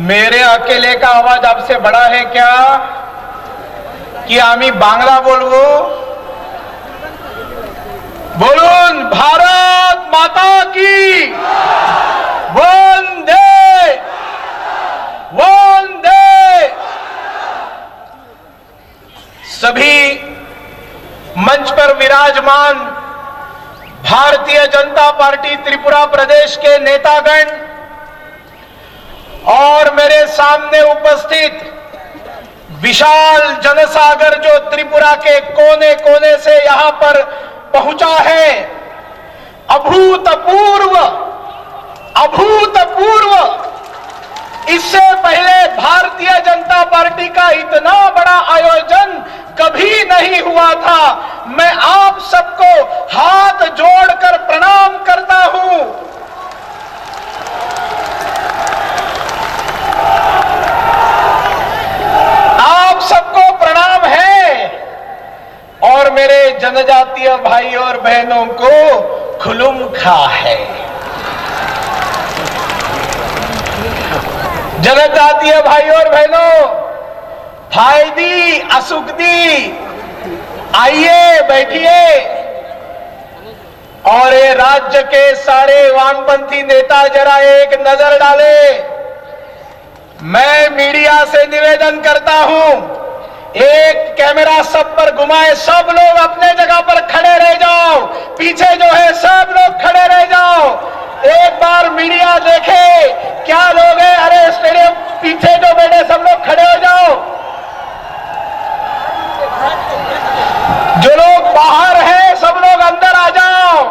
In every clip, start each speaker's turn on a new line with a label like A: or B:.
A: मेरे अकेले का आवाज आपसे बड़ा है क्या कि आम्ही बांग्ला बोलवो? बोलून भारत माता की वंदे वंदे। सभी मंच पर विराजमान भारतीय जनता पार्टी त्रिपुरा प्रदेश के नेतागण और मेरे सामने उपस्थित विशाल जनसागर जो त्रिपुरा के कोने कोने से यहां पर पहुंचा है, अभूतपूर्व अभूतपूर्व। इससे पहले भारतीय जनता पार्टी का इतना बड़ा आयोजन कभी नहीं हुआ था। मैं आप सबको हाथ जोड़कर प्रणाम करता हूं। आप सबको प्रणाम है और मेरे जनजातीय भाई और बहनों को खुलुम खा है। जनजातीय भाई और बहनों, फायदी असुखदी, आइए बैठिए और ये राज्य के सारे वामपंथी नेता जरा एक नजर डाले। मैं मीडिया से निवेदन करता हूं, एक कैमरा सब पर घुमाए, सब लोग अपने जगह पर खड़े रह जाओ। पीछे जो है सब लोग खड़े रह जाओ। एक बार मीडिया देखे क्या लोग हैं। अरे स्टेडियम पीछे जो बैठे सब लोग खड़े हो जाओ। जो लोग बाहर हैं सब लोग अंदर आ जाओ।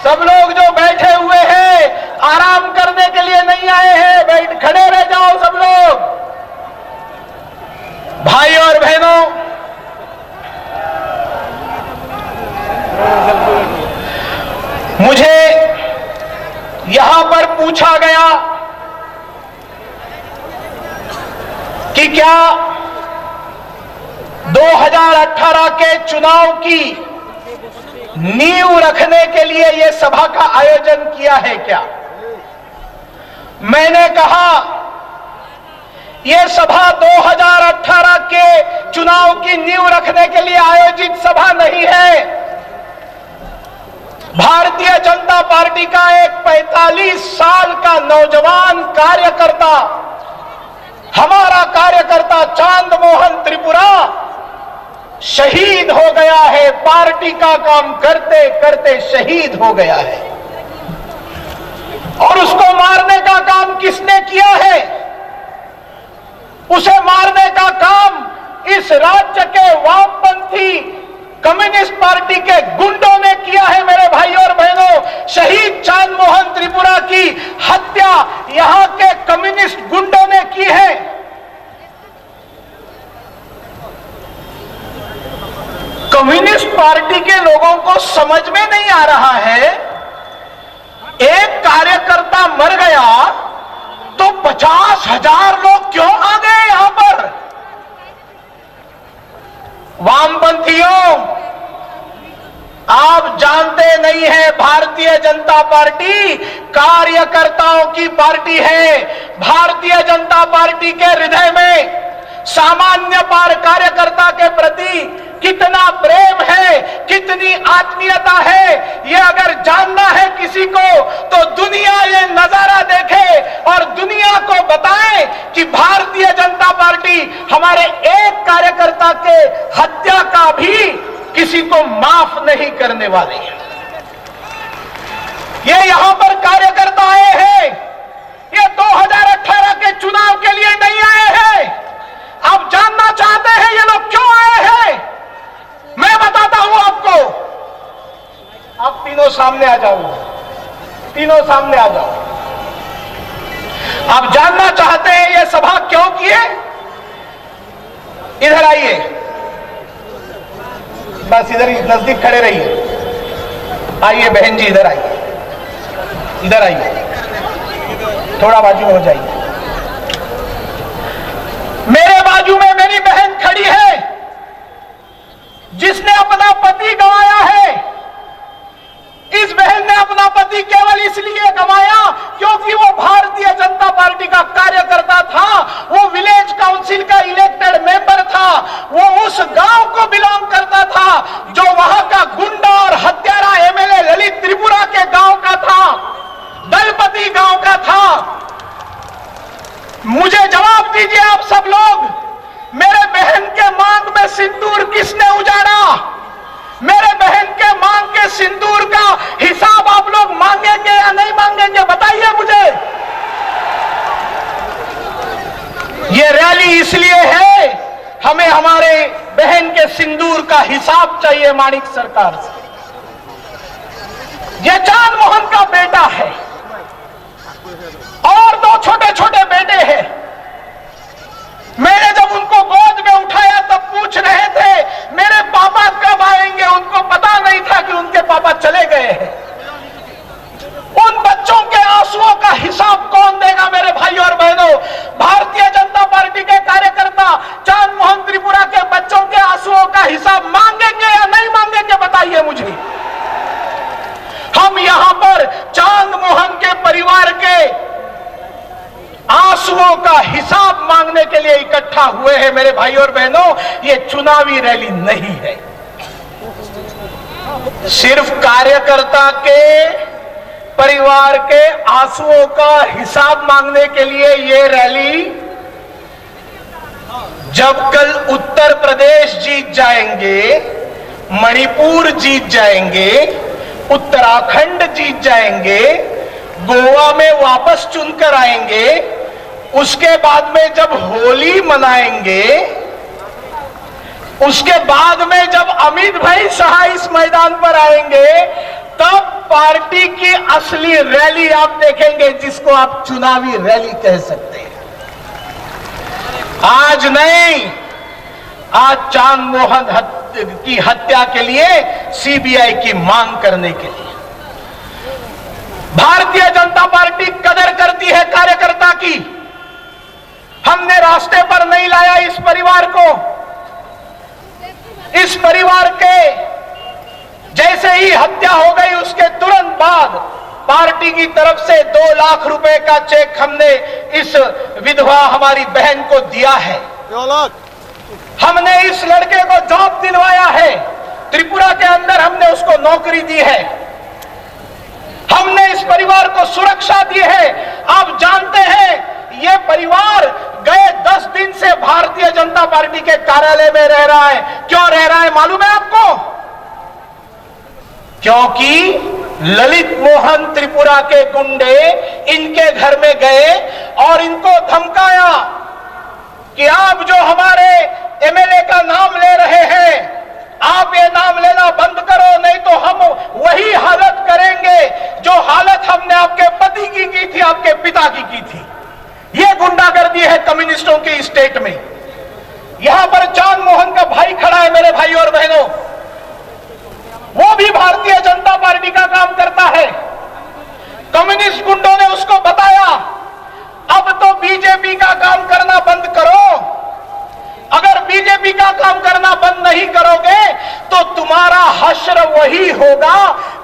A: सब लोग जो बैठे हुए हैं आराम करने के लिए नहीं आए हैं, बैठ खड़े रह जाओ सब लोग। भाई और बहनों, मुझे यहां पर पूछा गया कि क्या 2018 के चुनाव की नींव रखने के लिए यह सभा का आयोजन किया है क्या? मैंने कहा यह सभा 2018 के चुनाव की नींव रखने के लिए आयोजित सभा नहीं है। भारतीय जनता पार्टी का एक 45 साल का नौजवान कार्यकर्ता, हमारा कार्यकर्ता चांद मोहन त्रिपुरा शहीद हो गया है। पार्टी का काम करते करते शहीद हो गया है और उसको मारने का काम किसने किया है? उसे मारने का काम इस राज्य के वामपंथी कम्युनिस्ट पार्टी के गुंडों ने किया है। मेरे भाई और बहनों, शहीद चांद मोहन त्रिपुरा की हत्या यहां के कम्युनिस्ट गुंडों ने की है। कम्युनिस्ट पार्टी के लोगों को समझ में नहीं आ रहा है, एक कार्यकर्ता मर गया तो 50,000 लोग क्यों आ गए यहां पर? वामपंथियों, आप जानते नहीं है भारतीय जनता पार्टी कार्यकर्ताओं की पार्टी है। भारतीय जनता पार्टी के हृदय में सामान्य कार्यकर्ता के प्रति कितना प्रेम है, कितनी आत्मीयता है, ये अगर जानना है किसी को तो दुनिया ये नजारा देखे और दुनिया को बताए कि भारतीय जनता पार्टी हमारे एक कार्यकर्ता के हत्या का भी किसी को माफ नहीं करने वाली है। ये यहां पर कार्यकर्ता आए हैं, ये 2018 के चुनाव के लिए नहीं आए हैं। आप जानना चाहते हैं ये लोग क्यों आए हैं? मैं बताता हूं आपको। आप तीनों सामने आ जाओ, तीनों सामने आ जाओ। आप जानना चाहते हैं ये सभा क्यों की है? इधर आइए, बस इधर नजदीक खड़े रहिए। आइए बहन जी, इधर आइए, इधर आइए। थोड़ा बाजू में हो जाइए। मेरे बाजू में मेरी बहन खड़ी है जिसने अपना पति गंवाया है। इस बहन ने अपना पति केवल इसलिए गंवाया क्योंकि वो भारतीय जनता पार्टी का कार्यकर्ता था, वो विलेज काउंसिल का इलेक्टेड मेंबर था, वो उस गांव को बिलोंग करता था जो वहां का गुंडा और हत्यारा एमएलए ललित त्रिपुरा के गांव का था, दलपति गांव का था। मुझे जवाब दीजिए आप सब लोग, मेरे बहन के मांग में सिंदूर किसने उजाड़ा? मेरे बहन के मांग के सिंदूर का हिसाब आप लोग मांगेंगे या नहीं मांगेंगे, बताइए मुझे। ये रैली इसलिए है, हमें हमारे बहन के सिंदूर का हिसाब चाहिए माणिक सरकार से। ये चांद मोहन का बेटा है और दो छोटे छोटे बेटे हैं। मैंने जब उनको गोद में उठाया तब पूछ रहे थे मेरे पापा कब आएंगे, उनको पता नहीं था कि उनके पापा चले गए हैं। उन बच्चों के आंसुओं का हिसाब कौन देगा मेरे भाई और बहनों? भारतीय जनता पार्टी के कार्यकर्ता चांद मोहन त्रिपुरा के बच्चों के आंसुओं का हिसाब मांगेंगे या नहीं मांगेंगे, बताइए मुझे। हम यहां पर चांद मोहन के परिवार के आंसुओं का हिसाब मांगने के लिए इकट्ठा हुए हैं मेरे भाई और बहनों। ये चुनावी रैली नहीं है। सिर्फ कार्यकर्ता के परिवार के आंसुओं का हिसाब मांगने के लिए ये रैली। जब कल उत्तर प्रदेश जीत जाएंगे, मणिपुर जीत जाएंगे, उत्तराखंड जीत जाएंगे, गोवा में वापस चुनकर आएंगे, उसके बाद में जब होली मनाएंगे, उसके बाद में जब अमित भाई शाह इस मैदान पर आएंगे, तब पार्टी की असली रैली आप देखेंगे, जिसको आप चुनावी रैली कह सकते हैं। आज नहीं, आज चांद मोहन की हत्या के लिए सीबीआई की मांग करने के लिए भारतीय जनता पार्टी कदर करती है कार्यकर्ता की। हमने रास्ते पर नहीं लाया इस परिवार को। इस परिवार के जैसे ही हत्या हो गई उसके तुरंत बाद पार्टी की तरफ से 2 लाख रुपए का चेक हमने इस विधवा हमारी बहन को दिया है। हमने इस लड़के को जॉब दिलवाया है, त्रिपुरा के अंदर हमने उसको नौकरी दी है, हमने इस परिवार को सुरक्षा दी है। आप जानते हैं ये परिवार गए 10 दिन से भारतीय जनता पार्टी के कार्यालय में रह रहा है। क्यों रह रहा है मालूम है आपको? क्योंकि ललित मोहन त्रिपुरा के गुंडे इनके घर में गए और इनको धमकाया कि आप जो हमारे एमएलए का नाम ले रहे हैं, आप ये नाम लेना बंद करो, नहीं तो हम वही हालत करेंगे जो हालत हमने आपके पति की थी, आपके पिता की थी। ये गुंडागर्दी है कम्युनिस्टों के स्टेट में। यहां पर चांद मोहन का भाई खड़ा है मेरे भाई और बहनों, वो भी भारतीय जनता पार्टी का काम करता है। कम्युनिस्ट गुंडों ने उसको बताया अब तो बीजेपी का काम करना बंद करो, अगर बीजेपी का काम करना बंद नहीं करोगे तो तुम्हारा हश्र वही होगा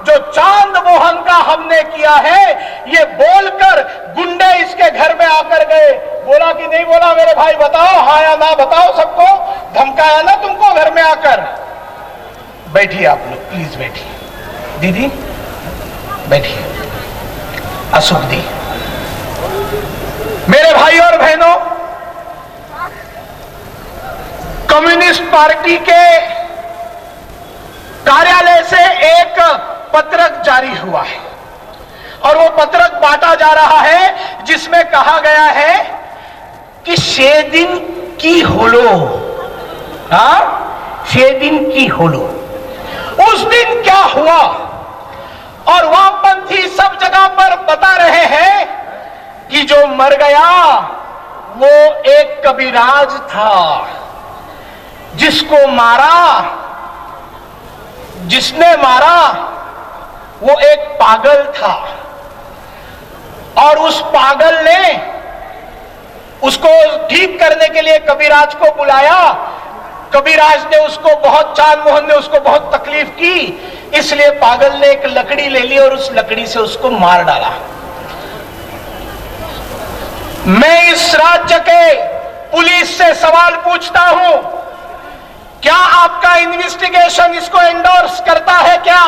A: जो चांद मोहन का हमने किया है। ये बोलकर गुंडे इसके घर में आकर गए। बोला कि नहीं बोला मेरे भाई, बताओ हाँ या ना बताओ। सबको धमकाया ना तुमको घर में आकर? बैठिए आप लोग, प्लीज बैठिए। दीदी बैठिए, अशोक दी। मेरे भाई और बहनों, कम्युनिस्ट पार्टी के कार्यालय से एक पत्रक जारी हुआ है और वो पत्रक बांटा जा रहा है जिसमें कहा गया है कि 6 दिन की होलो, हाँ 6 दिन की होलो। उस दिन क्या हुआ? और वामपंथी सब जगह पर बता रहे हैं कि जो मर गया वो एक कबीराज था, जिसको मारा, जिसने मारा वो एक पागल था। और उस पागल ने उसको ठीक करने के लिए कविराज को बुलाया। कविराज ने उसको बहुत, चांद मोहन ने उसको बहुत तकलीफ की, इसलिए पागल ने एक लकड़ी ले ली और उस लकड़ी से उसको मार डाला। मैं इस राज्य के पुलिस से सवाल पूछता हूं, क्या आपका इन्वेस्टिगेशन इसको एंडोर्स करता है? क्या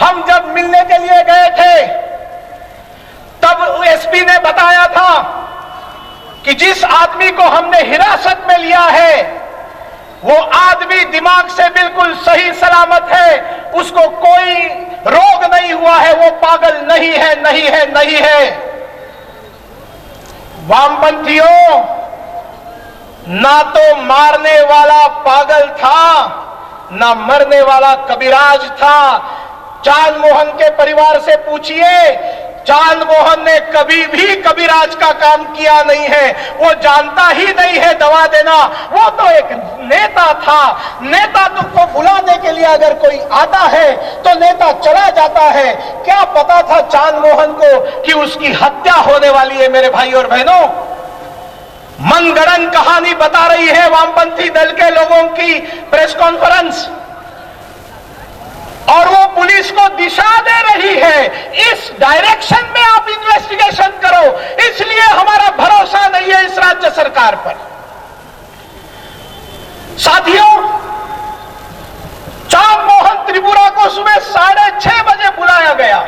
A: हम जब मिलने के लिए गए थे तब एसपी ने बताया था कि जिस आदमी को हमने हिरासत में लिया है वो आदमी दिमाग से बिल्कुल सही सलामत है, उसको कोई रोग नहीं हुआ है, वो पागल नहीं है, नहीं है, नहीं है। वामपंथियों, ना तो मारने वाला पागल था, ना मरने वाला कविराज था। चांद मोहन के परिवार से पूछिए, चांद मोहन ने कभी भी कविराज का काम किया नहीं है, वो जानता ही नहीं है दवा देना। वो तो एक नेता था, नेता को बुलाने के लिए अगर कोई आता है तो नेता चला जाता है। क्या पता था चांद मोहन को कि उसकी हत्या होने वाली है? मेरे भाई और बहनों, मनगढ़ंत कहानी बता रही है वामपंथी दल के लोगों की प्रेस कॉन्फ्रेंस, और वो पुलिस को दिशा दे रही है, इस डायरेक्शन में आप इन्वेस्टिगेशन करो। इसलिए हमारा भरोसा नहीं है इस राज्य सरकार पर। साथियों, चांद मोहन त्रिपुरा को सुबह 6:30 बजे बुलाया गया।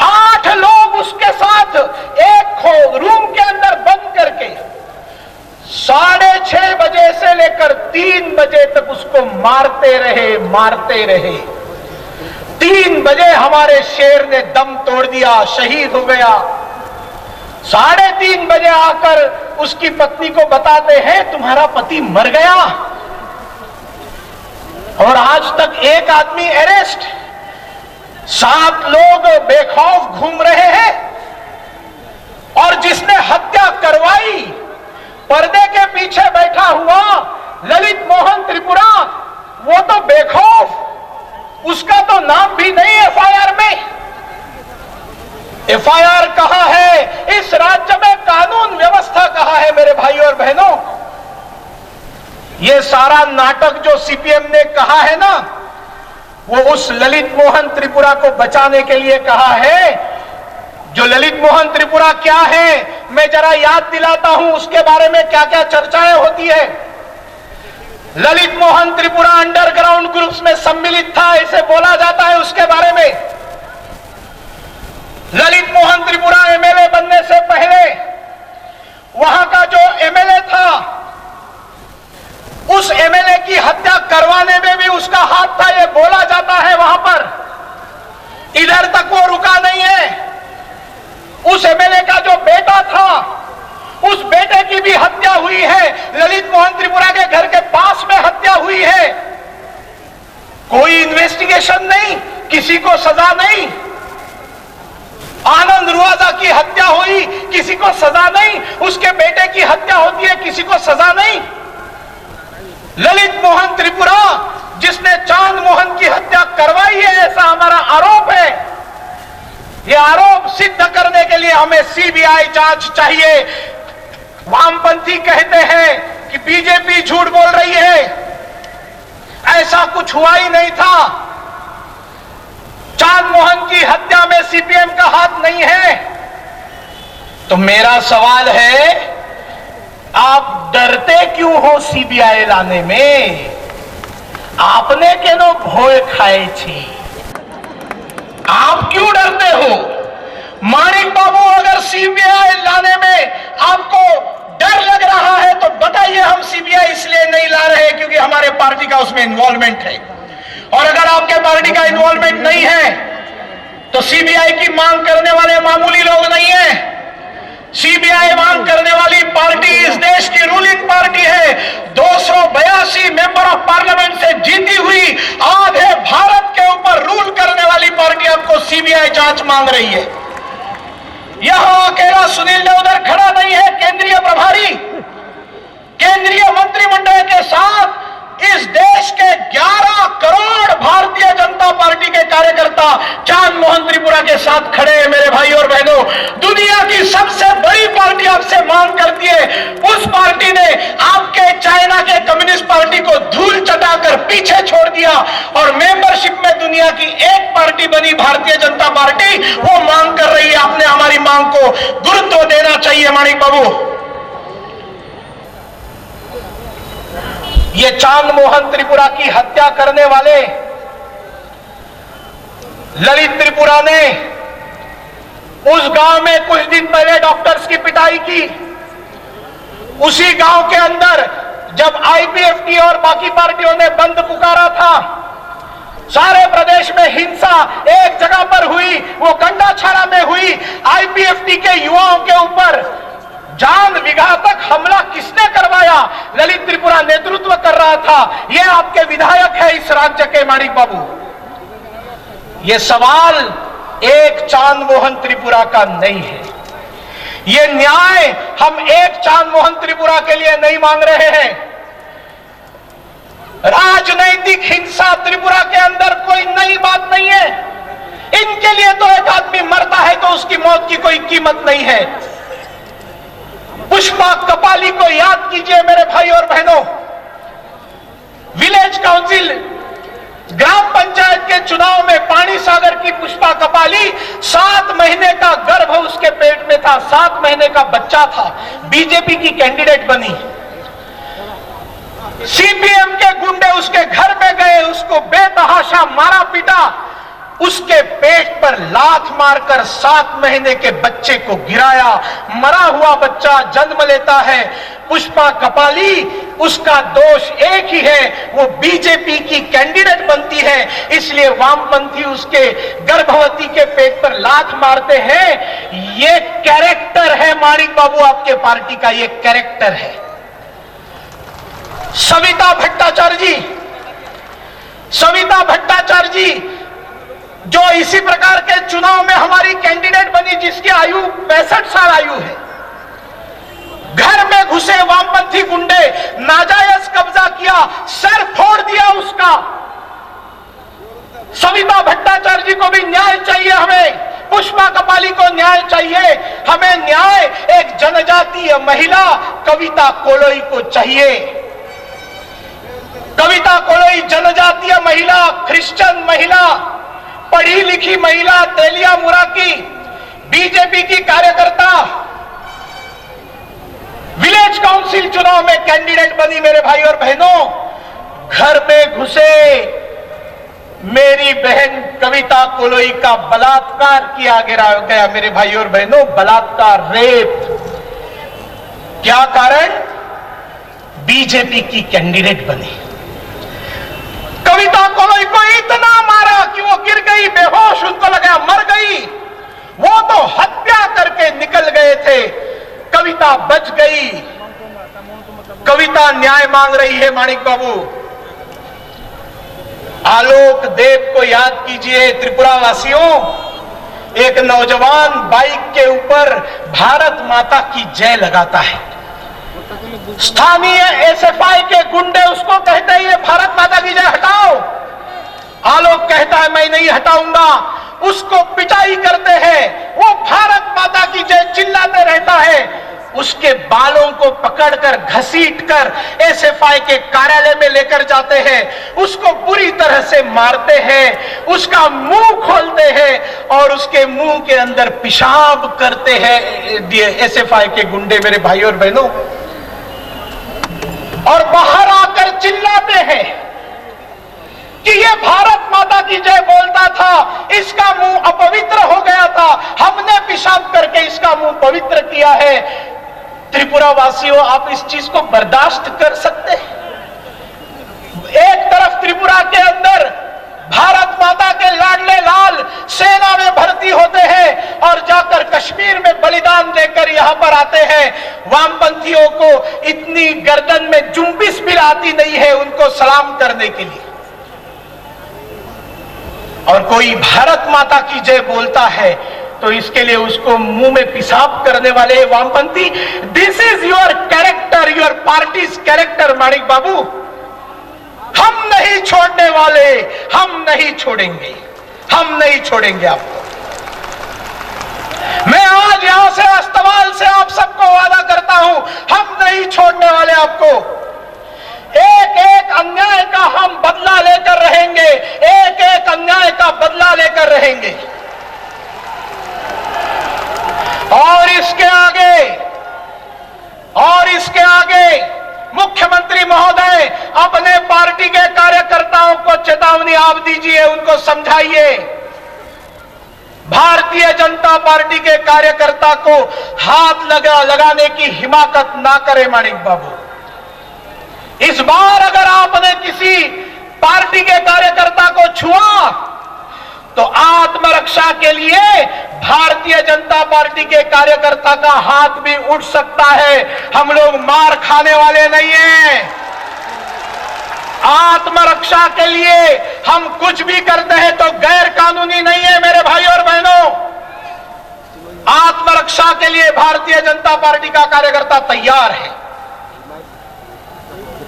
A: 8 लोग उसके साथ एक रूम के अंदर बंद करके 6:30 बजे से लेकर 3 बजे तक उसको मारते रहे। 3 बजे हमारे शेर ने दम तोड़ दिया, शहीद हो गया। 3:30 बजे आकर उसकी पत्नी को बताते हैं तुम्हारा पति मर गया। और आज तक एक आदमी अरेस्ट, 7 लोग बेखौफ घूम रहे हैं। और जिसने हत्या करवाई, पर्दे के पीछे बैठा हुआ ललित मोहन त्रिपुरा, वो तो बेखौफ, उसका तो नाम भी नहीं एफआईआर में। एफआईआर कहां है? इस राज्य में कानून व्यवस्था कहां है? मेरे भाई और बहनों, ये सारा नाटक जो सीपीएम ने कहा है ना, वो उस ललित मोहन त्रिपुरा को बचाने के लिए कहा है। जो ललित मोहन त्रिपुरा क्या है, मैं जरा याद दिलाता हूं उसके बारे में क्या क्या चर्चाएं होती है। ललित मोहन त्रिपुरा अंडरग्राउंड ग्रुप्स में सम्मिलित था, इसे बोला जाता है। उसके बारे में ललित मोहन त्रिपुरा एमएलए बनने से पहले वहां का जो एमएलए था, उस एमएलए की हत्या करवाने में भी उसका हाथ था, यह बोला जाता है वहां पर। इधर तक वो रुका नहीं है। उस एमएलए का जो बेटा था, उस बेटे की भी हत्या हुई है। ललित मोहन त्रिपुरा के घर के पास में हत्या हुई है। कोई इन्वेस्टिगेशन नहीं, किसी को सजा नहीं। आनंद रुआजा की हत्या हुई, किसी को सजा नहीं। उसके बेटे की हत्या होती है, किसी को सजा नहीं। ललित मोहन त्रिपुरा जिसने चांद मोहन की हत्या करवाई है, ऐसा हमारा आरोप है। यह आरोप सिद्ध करने के लिए हमें सीबीआई जांच चाहिए। वामपंथी कहते हैं कि बीजेपी झूठ बोल रही है, ऐसा कुछ हुआ ही नहीं था। चांद मोहन की हत्या में सीपीएम का हाथ नहीं है। तो मेरा सवाल है, आप डरते क्यों हो सीबीआई लाने में? आपने केनो भोय खाए छी, आप क्यों डरते हो? माणिक बाबू, अगर सीबीआई लाने में आपको डर लग रहा है तो बताइए। हम सीबीआई इसलिए नहीं ला रहे क्योंकि हमारे पार्टी का उसमें इन्वॉल्वमेंट है। और अगर आपके पार्टी का इन्वॉल्वमेंट नहीं है तो सीबीआई की मांग करने वाले मामूली लोग नहीं है। सीबीआई मांग करने वाली पार्टी इस देश की रूलिंग पार्टी है। 282 मेंबर ऑफ पार्लियामेंट से जीती हुई आधे भारत के ऊपर रूल करने वाली पार्टी आपको सीबीआई जांच मांग रही है। यहां अकेला सुनील देवधर खड़ा नहीं है। केंद्रीय प्रभारी, केंद्रीय मंत्रिमंडल के साथ इस देश के 11 करोड़ भारतीय जनता पार्टी के कार्यकर्ता चांद मोहन त्रिपुरा के साथ खड़े हैं। मेरे भाई और बहनों, दुनिया की सबसे बड़ी पार्टी आपसे मांग करती है, उस पार्टी ने आपके चाइना के कम्युनिस्ट पार्टी को धूल चटाकर पीछे छोड़ दिया और मेंबरशिप में दुनिया की एक पार्टी बनी भारतीय जनता पार्टी, वो मांग कर रही है। आपने हमारी मांग को गुरुत्व देना चाहिए माणिक बाबू। ये चांद मोहन त्रिपुरा की हत्या करने वाले ललित त्रिपुरा ने उस गांव में कुछ दिन पहले डॉक्टर्स की पिटाई की। उसी गांव के अंदर जब आईपीएफटी और बाकी पार्टियों ने बंद पुकारा था, सारे प्रदेश में हिंसा एक जगह पर हुई, वो गंडाछाड़ा में हुई। आईपीएफटी के युवाओं के ऊपर जान विघातक हमला किसने करवाया? ललित त्रिपुरा नेतृत्व कर रहा था। ये आपके विधायक है इस राज्य के माणिक बाबू। ये सवाल एक चांद मोहन त्रिपुरा का नहीं है। ये न्याय हम एक चांद मोहन त्रिपुरा के लिए नहीं मांग रहे हैं। राजनैतिक हिंसा त्रिपुरा के अंदर कोई नई बात नहीं है। इनके लिए तो एक आदमी मरता है तो उसकी मौत की कोई कीमत नहीं है। पुष्पा कपाली को याद कीजिए मेरे भाई और बहनों। विलेज काउंसिल ग्राम पंचायत के चुनाव में पानी सागर की पुष्पा कपाली 7 महीने का गर्भ उसके पेट में था, 7 महीने का बच्चा था, बीजेपी की कैंडिडेट बनी। सीपीएम के गुंडे उसके घर में गए, उसको बेतहाशा मारा पीटा, उसके पेट पर लात मारकर 7 महीने के बच्चे को गिराया। मरा हुआ बच्चा जन्म लेता है। पुष्पा कपाली, उसका दोष एक ही है, वो बीजेपी की कैंडिडेट बनती है, इसलिए वामपंथी उसके गर्भवती के पेट पर लात मारते हैं। ये कैरेक्टर है माणिक बाबू आपके पार्टी का, ये कैरेक्टर है। सविता भट्टाचार्य जी जो इसी प्रकार के चुनाव में हमारी कैंडिडेट बनी, जिसकी आयु 65 साल आयु है, घर में घुसे वामपंथी गुंडे, नाजायज कब्जा किया, सर फोड़ दिया उसका। सविता भट्टाचार्य जी को भी न्याय चाहिए हमें, पुष्पा कपाली को न्याय चाहिए, हमें न्याय एक जनजातीय महिला कविता कोलोई को चाहिए। कविता कोलोई जनजातीय महिला, क्रिश्चियन महिला, पढ़ी लिखी महिला, तेलिया मुरा की बीजेपी की कार्यकर्ता, विलेज काउंसिल चुनाव में कैंडिडेट बनी। मेरे भाई और बहनों, घर में घुसे मेरी बहन कविता कोलोई का बलात्कार किया गया। मेरे भाई और बहनों, बलात्कार, रेप। क्या कारण? बीजेपी की कैंडिडेट बनी। कविता कोलोई को इतना मारा कि वो गिर गई, बेहोश, उनको लगा मर गई। वो तो हत्या करके निकल गए थे, कविता बच गई। कविता न्याय मांग रही है माणिक बाबू। आलोक देव को याद कीजिए त्रिपुरा वासियों। एक नौजवान बाइक के ऊपर भारत माता की जय लगाता है। स्थानीय एसएफआई के गुंडे उसको कहते हैं ये भारत माता की जय हटाओ। आलोक कहता है मैं नहीं हटाऊंगा। उसको पिटाई करते हैं, वो भारत माता की जय चिल्लाते रहता है। उसके बालों को पकड़कर घसीटकर एसएफआई के कार्यालय में लेकर जाते हैं, उसको बुरी तरह से मारते हैं, उसका मुंह खोलते हैं और उसके मुंह के अंदर पेशाब करते हैं एसएफआई के गुंडे। मेरे भाई और बहनों, और बाहर आकर चिल्लाते हैं कि ये भारत माता की जय बोलता था, इसका मुंह अपवित्र हो गया था, हमने पेशाब करके इसका मुंह पवित्र किया है। त्रिपुरा वासियों, आप इस चीज को बर्दाश्त कर सकते हैं? एक तरफ त्रिपुरा के अंदर भारत माता के लाडले लाल सेना में भर्ती होते हैं और जाकर कश्मीर में बलिदान देकर यहां पर आते हैं। वामपंथियों को इतनी गर्दन में जुम्बिश भी आती नहीं है उनको सलाम करने के लिए, और कोई भारत माता की जय बोलता है तो इसके लिए उसको मुंह में पेशाब करने वाले वामपंथी। This is your character, your party's character Manik Babu. हम नहीं छोड़ने वाले, हम नहीं छोड़ेंगे, हम नहीं छोड़ेंगे आपको। मैं आज यहां से अस्तवाल से आप सबको वादा करता हूं, हम नहीं छोड़ने वाले आपको। एक एक अन्याय का हम बदला लेकर रहेंगे, एक एक अन्याय का बदला लेकर रहेंगे। और इसके आगे मुख्यमंत्री महोदय अपने पार्टी के कार्यकर्ताओं को चेतावनी आप दीजिए, उनको समझाइए। भारतीय जनता पार्टी के कार्यकर्ता को हाथ लगाने की हिमाकत ना करे माणिक बाबू। इस बार अगर आपने किसी पार्टी के कार्यकर्ता को छुआ तो आत्मरक्षा के लिए भारतीय जनता पार्टी के कार्यकर्ता का हाथ भी उठ सकता है। हम लोग मार खाने वाले नहीं हैं। आत्मरक्षा के लिए हम कुछ भी करते हैं तो गैर कानूनी नहीं है मेरे भाई और बहनों। आत्मरक्षा के लिए भारतीय जनता पार्टी का कार्यकर्ता तैयार है।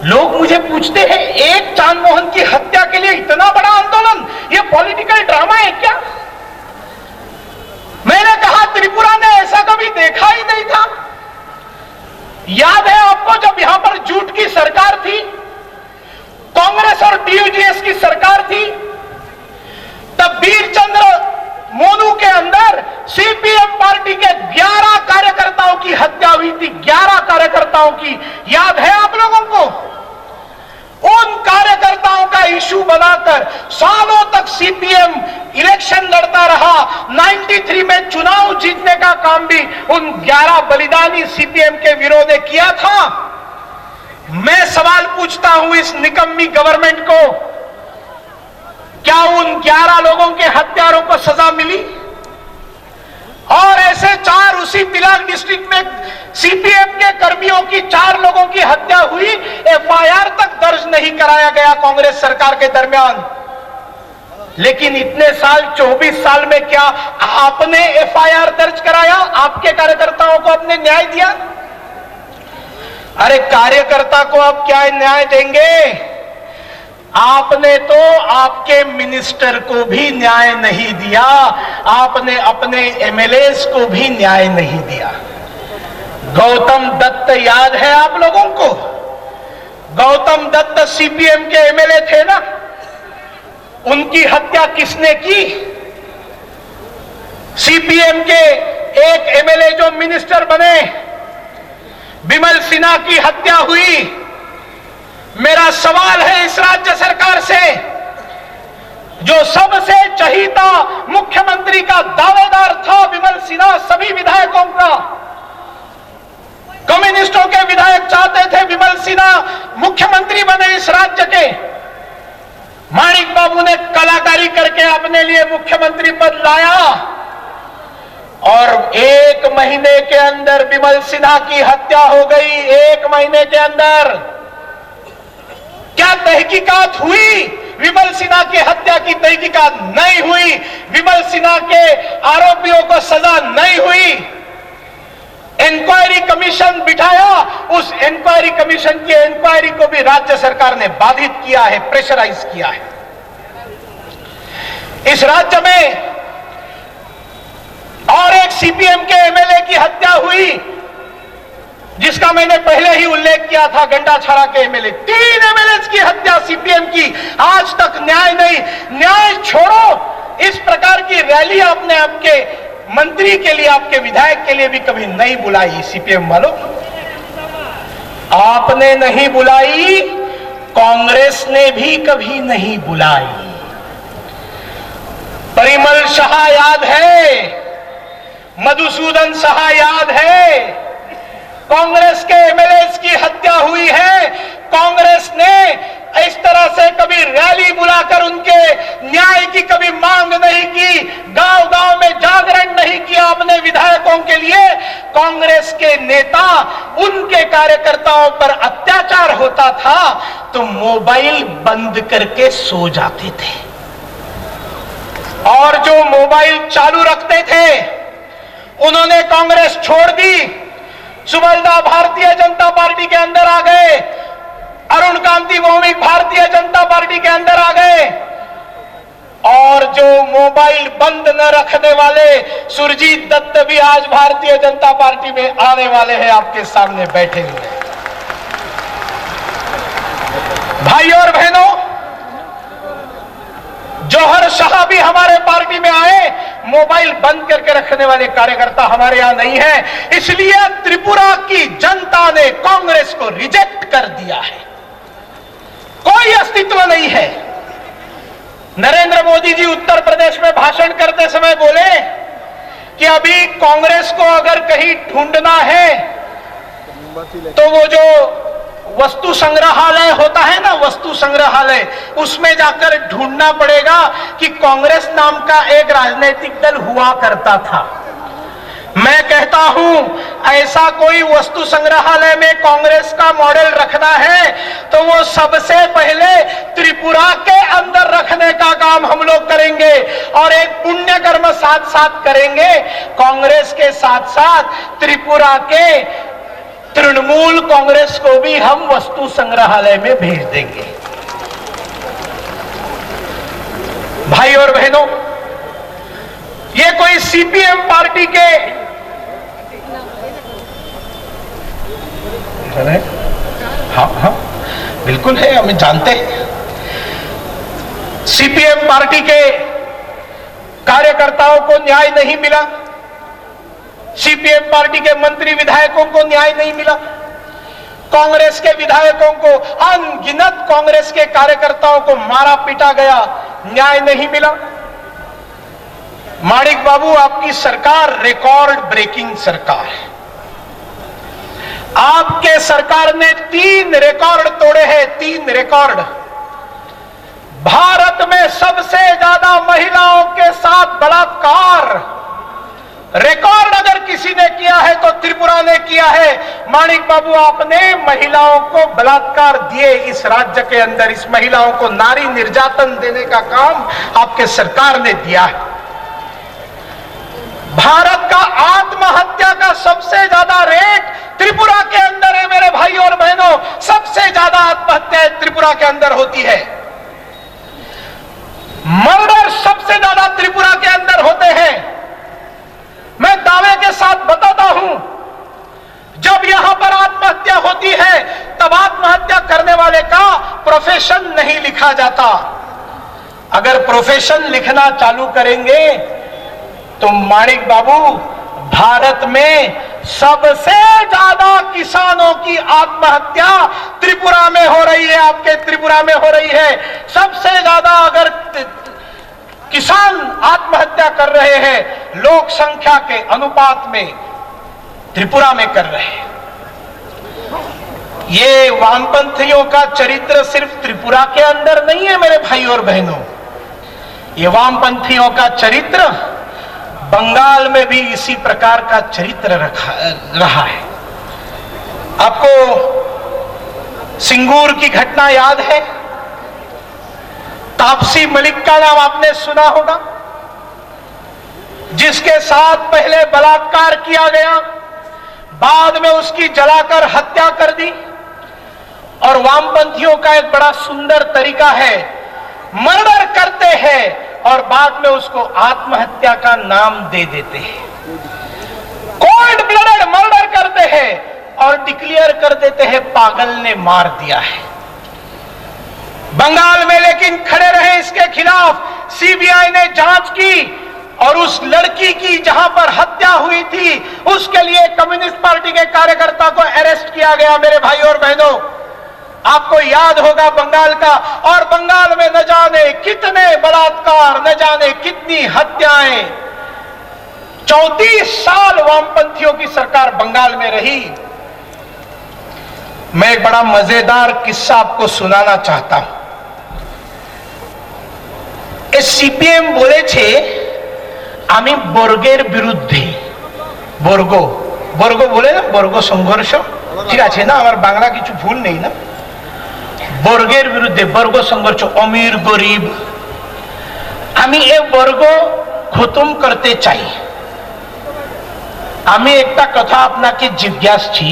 A: लोग मुझे पूछते हैं, एक चांद मोहन की हत्या के लिए इतना बड़ा आंदोलन, ये पॉलिटिकल ड्रामा है क्या? मैंने कहा त्रिपुरा ने ऐसा कभी देखा ही नहीं था। याद है आपको जब यहां पर झूठ की सरकार थी, कांग्रेस और टीयूजीएस की सरकार थी, तब वीरचंद्र मोनू के अंदर सीपीएम पार्टी के 11 कार्यकर्ताओं की हत्या हुई थी। 11 कार्यकर्ताओं की, याद है आप लोगों को? उन कार्यकर्ताओं का इशू बनाकर सालों तक सीपीएम इलेक्शन लड़ता रहा। 93 में चुनाव जीतने का काम भी उन 11 बलिदानी सीपीएम के विरोध ने किया था। मैं सवाल पूछता हूं इस निकम्मी गवर्नमेंट को, क्या उन 11 लोगों के हत्यारों को सजा मिली? और ऐसे 4 उसी पिलाग डिस्ट्रिक्ट में सीपीएम के कर्मियों की 4 लोगों की हत्या हुई, एफआईआर तक दर्ज नहीं कराया गया कांग्रेस सरकार के दरमियान। लेकिन इतने साल, 24 साल में क्या आपने एफआईआर दर्ज कराया? आपके कार्यकर्ताओं को आपने न्याय दिया? अरे कार्यकर्ता को आप क्या न्याय देंगे? आपने तो आपके मिनिस्टर को भी न्याय नहीं दिया, आपने अपने एमएलएस को भी न्याय नहीं दिया। गौतम दत्त याद है आप लोगों को? गौतम दत्त सीपीएम के एमएलए थे ना, उनकी हत्या किसने की? सीपीएम के एक एमएलए जो मिनिस्टर बने, विमल सिन्हा की हत्या हुई। मेरा सवाल है इस राज्य सरकार से, जो सबसे चहीता मुख्यमंत्री का दावेदार था विमल सिन्हा, सभी विधायकों का, कम्युनिस्टों के विधायक चाहते थे विमल सिन्हा मुख्यमंत्री बने इस राज्य के। माणिक बाबू ने कलाकारी करके अपने लिए मुख्यमंत्री पद लाया और 1 महीने के अंदर विमल सिन्हा की हत्या हो गई। 1 महीने के अंदर क्या तहकीकात हुई? विमल सिन्हा की हत्या की तहकीकात नहीं हुई। विमल सिन्हा के आरोपियों को सजा नहीं हुई। इंक्वायरी कमीशन बिठाया, उस इंक्वायरी कमीशन की इंक्वायरी को भी राज्य सरकार ने बाधित किया है, प्रेशराइज किया है। इस राज्य में और एक सीपीएम के एमएलए की हत्या हुई, जिसका मैंने पहले ही उल्लेख किया था, गंडाछड़ा के एमएलए। 3 एमएलए की हत्या सीपीएम की, आज तक न्याय नहीं। न्याय छोड़ो, इस प्रकार की रैली आपने आपके मंत्री के लिए, आपके विधायक के लिए भी कभी नहीं बुलाई। सीपीएम वालों, आपने नहीं बुलाई, कांग्रेस ने भी कभी नहीं बुलाई। परिमल शाह याद है, मधुसूदन शाह याद है, कांग्रेस के एमएलए की हत्या हुई है। कांग्रेस ने इस तरह से कभी रैली बुलाकर उनके न्याय की कभी मांग नहीं की, गांव-गांव में जागरण नहीं किया अपने विधायकों के लिए। कांग्रेस के नेता, उनके कार्यकर्ताओं पर अत्याचार होता था तो मोबाइल बंद करके सो जाते थे, और जो मोबाइल चालू रखते थे उन्होंने कांग्रेस छोड़ दी, सुबलदा भारतीय जनता पार्टी के अंदर आ गए। अरुण कांति भौमिक भारतीय जनता पार्टी के अंदर आ गए और जो मोबाइल बंद न रखने वाले सुरजीत दत्त भी आज भारतीय जनता पार्टी में आने वाले हैं, आपके सामने बैठे हुए। भाई और बहनों, जौहर शाह भी हमारे पार्टी में आए, मोबाइल बंद करके रखने वाले कार्यकर्ता हमारे यहां नहीं है। इसलिए त्रिपुरा की जनता ने कांग्रेस को रिजेक्ट कर दिया है, कोई अस्तित्व नहीं है। नरेंद्र मोदी जी उत्तर प्रदेश में भाषण करते समय बोले कि अभी कांग्रेस को अगर कहीं ढूंढना है तो वो जो वस्तु संग्रहालय होता है ना, वस्तु संग्रहालय, उसमें जाकर ढूंढना पड़ेगा कि कांग्रेस नाम का एक राजनीतिक दल हुआ करता था। मैं कहता हूं, ऐसा कोई वस्तु संग्रहालय में कांग्रेस का मॉडल रखना है तो वो सबसे पहले त्रिपुरा के अंदर रखने का काम हम लोग करेंगे और एक पुण्य कर्म साथ साथ करेंगे। कांग्रेस के साथ साथ त्रिपुरा के तृणमूल कांग्रेस को भी हम वस्तु संग्रहालय में भेज देंगे। भाई और बहनों, ये कोई सीपीएम पार्टी के हाँ बिल्कुल है, हमें जानते हैं। सीपीएम पार्टी के कार्यकर्ताओं को न्याय नहीं मिला, सीपीएम पार्टी के मंत्री विधायकों को न्याय नहीं मिला, कांग्रेस के विधायकों को, अनगिनत कांग्रेस के कार्यकर्ताओं को मारा पीटा गया, न्याय नहीं मिला। माणिक बाबू, आपकी सरकार रिकॉर्ड ब्रेकिंग सरकार है। आपके सरकार ने 3 रिकॉर्ड तोड़े हैं, 3 रिकॉर्ड। भारत में सबसे ज्यादा महिलाओं के साथ बलात्कार रिकॉर्ड अगर किसी ने किया है तो त्रिपुरा ने किया है। माणिक बाबू, आपने महिलाओं को बलात्कार दिए इस राज्य के अंदर, इस महिलाओं को नारी निर्यातन देने का काम आपके सरकार ने दिया है। भारत का आत्महत्या का सबसे ज्यादा रेट त्रिपुरा के अंदर है मेरे भाई और बहनों, सबसे ज्यादा आत्महत्याएं त्रिपुरा के अंदर होती है। मर्डर सबसे ज्यादा त्रिपुरा के अंदर होते हैं। मैं दावे के साथ बताता हूं, जब यहां पर आत्महत्या होती है तब आत्महत्या करने वाले का प्रोफेशन नहीं लिखा जाता। अगर प्रोफेशन लिखना चालू करेंगे तो माणिक बाबू, भारत में सबसे ज्यादा किसानों की आत्महत्या त्रिपुरा में हो रही है, आपके त्रिपुरा में हो रही है। सबसे ज्यादा अगर किसान आत्महत्या कर रहे हैं लोक संख्या के अनुपात में, त्रिपुरा में कर रहे हैं। ये वामपंथियों का चरित्र सिर्फ त्रिपुरा के अंदर नहीं है मेरे भाई और बहनों, ये वामपंथियों का चरित्र बंगाल में भी इसी प्रकार का चरित्र रहा है। आपको सिंगूर की घटना याद है? तापसी मलिक का नाम आपने सुना होगा, जिसके साथ पहले बलात्कार किया गया, बाद में उसकी जलाकर हत्या कर दी। और वामपंथियों का एक बड़ा सुंदर तरीका है, मर्डर करते हैं और बाद में उसको आत्महत्या का नाम दे देते हैं। कोल्ड ब्लडेड मर्डर करते हैं और डिक्लेयर कर देते हैं पागल ने मार दिया है। बंगाल में लेकिन खड़े रहे इसके खिलाफ, सीबीआई ने जांच की और उस लड़की की जहां पर हत्या हुई थी उसके लिए कम्युनिस्ट पार्टी के कार्यकर्ता को अरेस्ट किया गया मेरे भाई और बहनों। आपको याद होगा बंगाल का, और बंगाल में न जाने कितने बलात्कार, न जाने कितनी हत्याएं। 34 साल वामपंथियों की सरकार बंगाल में रही। मैं एक बड़ा मजेदार किस्सा आपको सुनाना चाहता हूं। सीपीएम बोले थे आमी बर्गेर बिरुद्धे, बर्ग बर्ग बोले ना, बर्ग संघर्ष, ठीक আছে না? আমার বাংলা কিছু ভুল নেই না? বর্গের বিরুদ্ধে, বর্গ সংঘর্ষ, অমির গরিব, আমি এই বর্গ খতম করতে চাই। আমি একটা কথা আপনাকে জিজ্ঞাসছি,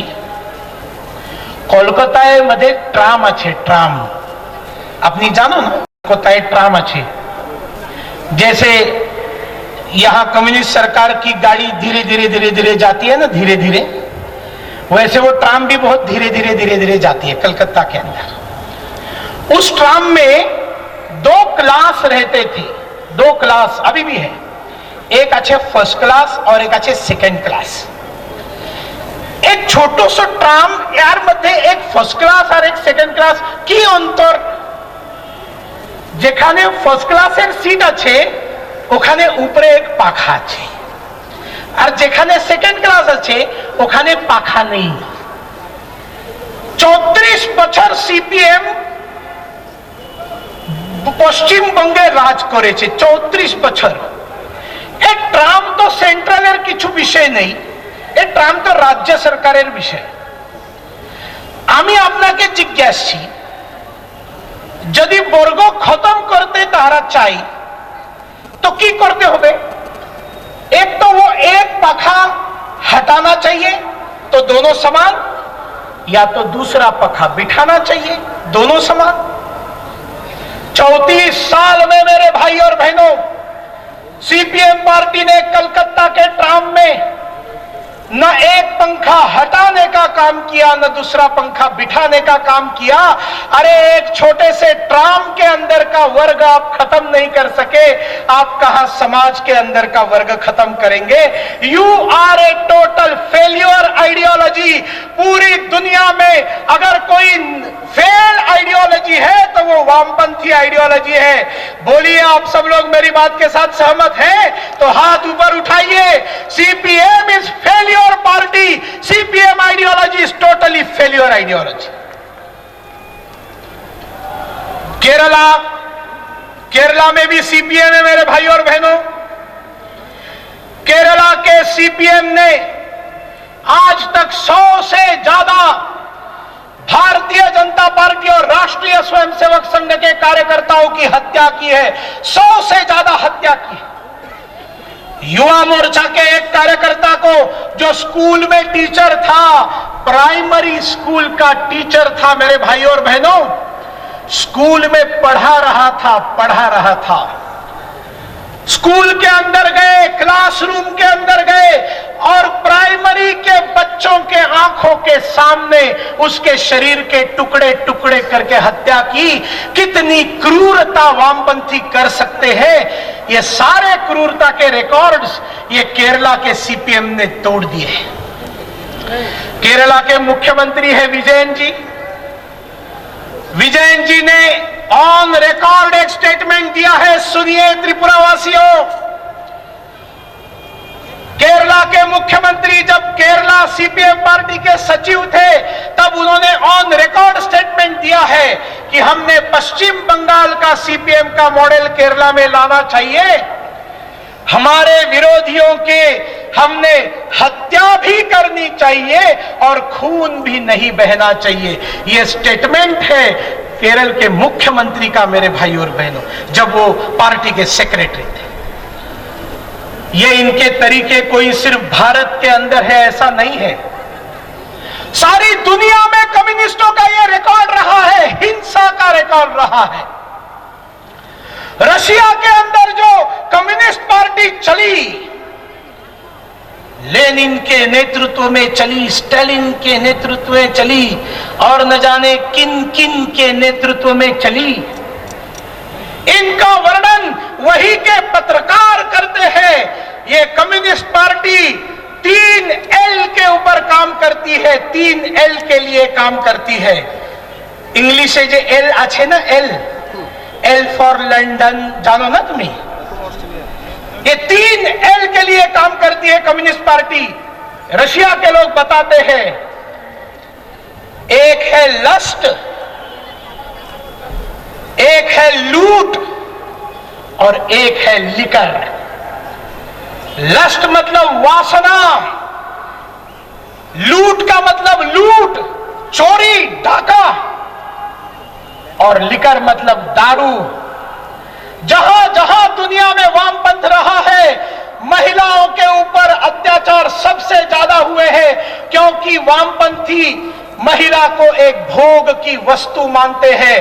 A: कोलकाता ट्राम अच्छे ट्राम अपनी जानो ना कोलकाता ट्राम अच्छे जैसे यहां कम्युनिस्ट सरकार की गाड़ी धीरे धीरे धीरे धीरे जाती है ना धीरे धीरे वैसे वो ट्राम भी बहुत धीरे धीरे धीरे धीरे जाती है कलकत्ता के अंदर। उस ट्राम में 2 क्लास रहते थे, 2 क्लास अभी भी है, एक अच्छे फर्स्ट क्लास और एक अच्छे सेकंड क्लास। एक छोटो सो ट्राम यार मध्य एक फर्स्ट क्लास और एक सेकंड क्लास की अंतर যেখানে ফার্স্ট ক্লাসের সিট আছে ওখানে উপরে এক পাখা আছে আর যেখানে সেকেন্ড ক্লাস আছে ওখানে পাখা নেই। 34 বছর সিপিএম পশ্চিমবঙ্গে রাজ করেছে, 34 বছর। এই ট্রাম তো সেন্ট্রালের কিছু বিষয় নেই, এই ট্রাম তো রাজ্য সরকারের বিষয়। আমি আপনাকে জিজ্ঞাসছি যদি বর্গ খতম করতে তারা চাই तो की करते होगे? एक तो वो एक पखा हटाना चाहिए तो दोनों समान, या तो दूसरा पखा बिठाना चाहिए दोनों समान। 34 साल में मेरे भाई और बहनों सीपीएम पार्टी ने कलकत्ता के ट्राम में न एक पंखा हटाने का काम किया न दूसरा पंखा बिठाने का काम किया। अरे एक छोटे से ट्राम के अंदर का वर्ग आप खत्म नहीं कर सके, आप कहां समाज के अंदर का वर्ग खत्म करेंगे? You are a total failure ideology. पूरी दुनिया में अगर कोई फेल आइडियोलॉजी है तो वो वामपंथी आइडियोलॉजी है। बोलिए आप सब लोग मेरी बात के साथ सहमत हैं तो हाथ ऊपर उठाइए। CPM is failure party, CPM ideology is totally failure ideology. Kerala में भी सीपीएम है मेरे भाई और बहनों। केरला के सीपीएम ने आज तक 100 से ज्यादा भारतीय जनता पार्टी और राष्ट्रीय स्वयंसेवक संघ के कार्यकर्ताओं की हत्या की है, 100 से ज्यादा हत्या की है। युवा मोर्चा के एक कार्यकर्ता को जो स्कूल में टीचर था, प्राइमरी स्कूल का टीचर था मेरे भाई और बहनों, स्कूल में पढ़ा रहा था, स्कूल के अंदर गए, क्लासरूम के अंदर गए और प्राइमरी के बच्चों के आंखों के सामने उसके शरीर के टुकड़े टुकड़े करके हत्या की। कितनी क्रूरता वामपंथी कर सकते हैं, ये सारे क्रूरता के रिकॉर्ड्स ये केरला के सीपीएम ने तोड़ दिए। केरला के मुख्यमंत्री है विजयन जी। विजयन जी ने ऑन रिकॉर्ड एक स्टेटमेंट दिया है, सुनिए त्रिपुरा वासियों। केरला के मुख्यमंत्री जब केरला सीपीएम पार्टी के सचिव थे तब उन्होंने ऑन रिकॉर्ड स्टेटमेंट दिया है कि हमने पश्चिम बंगाल का सीपीएम का मॉडल केरला में लाना चाहिए। हमारे विरोधियों के हमने हत्या भी करनी चाहिए और खून भी नहीं बहना चाहिए। यह स्टेटमेंट है केरल के मुख्यमंत्री का मेरे भाई और बहनों, जब वो पार्टी के सेक्रेटरी थे। ये इनके तरीके कोई सिर्फ भारत के अंदर है ऐसा नहीं है, सारी दुनिया में कम्युनिस्टों का ये रिकॉर्ड रहा है, हिंसा का रिकॉर्ड रहा है। रशिया के अंदर जो कम्युनिस्ट पार्टी चली, लेनिन के नेतृत्व में चली, स्टालिन के नेतृत्व में चली और न जाने किन किन के नेतृत्व में चली, इनका वर्णन वही के पत्रकार करते हैं। ये कम्युनिस्ट पार्टी 3L के ऊपर काम करती है, 3L के लिए काम करती है। इंग्लिश जो एल अच्छे ना, एल फॉर लंदन, जानो ना तुम्हें? ये 3L के लिए काम करती है कम्युनिस्ट पार्टी। रशिया के लोग बताते हैं, एक है लस्ट, एक है लूट और एक है लिकर। लस्ट मतलब वासना, लूट का मतलब लूट, चोरी, डाका, और लिकर मतलब दारू। जहां जहां दुनिया में वामपंथ रहा है, महिलाओं के ऊपर अत्याचार सबसे ज्यादा हुए हैं, क्योंकि वामपंथी महिला को एक भोग की वस्तु मानते हैं।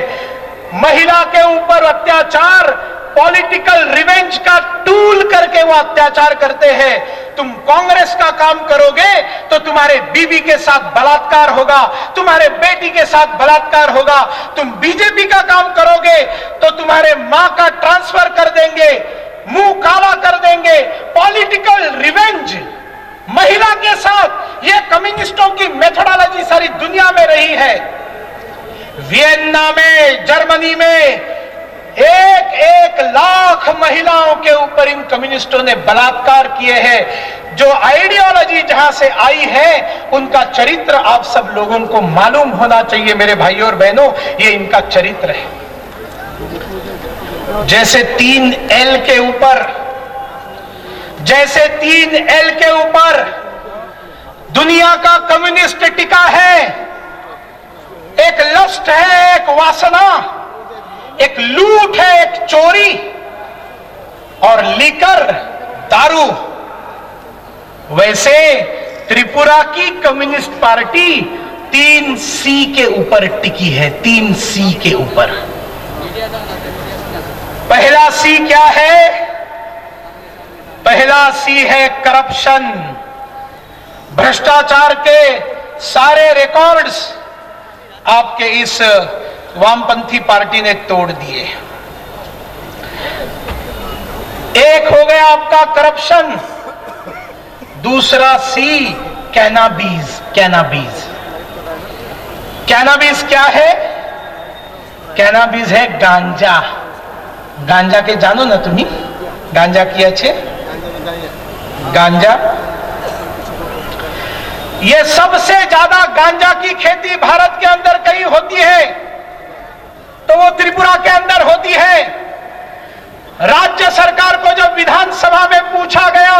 A: महिला के ऊपर अत्याचार पॉलिटिकल रिवेंज का टूल करके वो अत्याचार करते हैं। तुम कांग्रेस का काम करोगे तो तुम्हारे बीवी के साथ बलात्कार होगा, तुम्हारे बेटी के साथ बलात्कार होगा। तुम बीजेपी का काम करोगे तो तुम्हारे मां का ट्रांसफर कर देंगे, मुंह काला कर देंगे। पॉलिटिकल रिवेंज महिला के साथ, यह कम्युनिस्टों की मेथोडोलॉजी सारी दुनिया में रही है। वियना में, जर्मनी में 1-1 लाख महिलाओं के ऊपर इन कम्युनिस्टों ने बलात्कार किए हैं। जो आइडियोलॉजी जहां से आई है, उनका चरित्र आप सब लोगों को मालूम होना चाहिए मेरे भाइयों और बहनों। ये इनका चरित्र है। जैसे 3L के ऊपर, जैसे 3L के ऊपर दुनिया का कम्युनिस्ट टिका है। एक लस्ट है, एक वासना, एक लूट है, एक चोरी और लीकर, दारू। वैसे त्रिपुरा की कम्युनिस्ट पार्टी 3C के ऊपर टिकी है, 3C के ऊपर। पहला C क्या है? पहला C है करप्शन। भ्रष्टाचार के सारे रिकॉर्ड्स आपके इस वामपंथी पार्टी ने तोड़ दिए। एक हो गया आपका करप्शन, दूसरा C कैनाबीज। कैनाबीज, कैनाबीज क्या है? कैनाबीज है गांजा। गांजा के जानो ना तुम्ही? गांजा की अच्छे गांजा, ये सबसे ज्यादा गांजा की खेती भारत के अंदर कहीं होती है तो वो त्रिपुरा के अंदर होती है। राज्य सरकार को जब विधानसभा में पूछा गया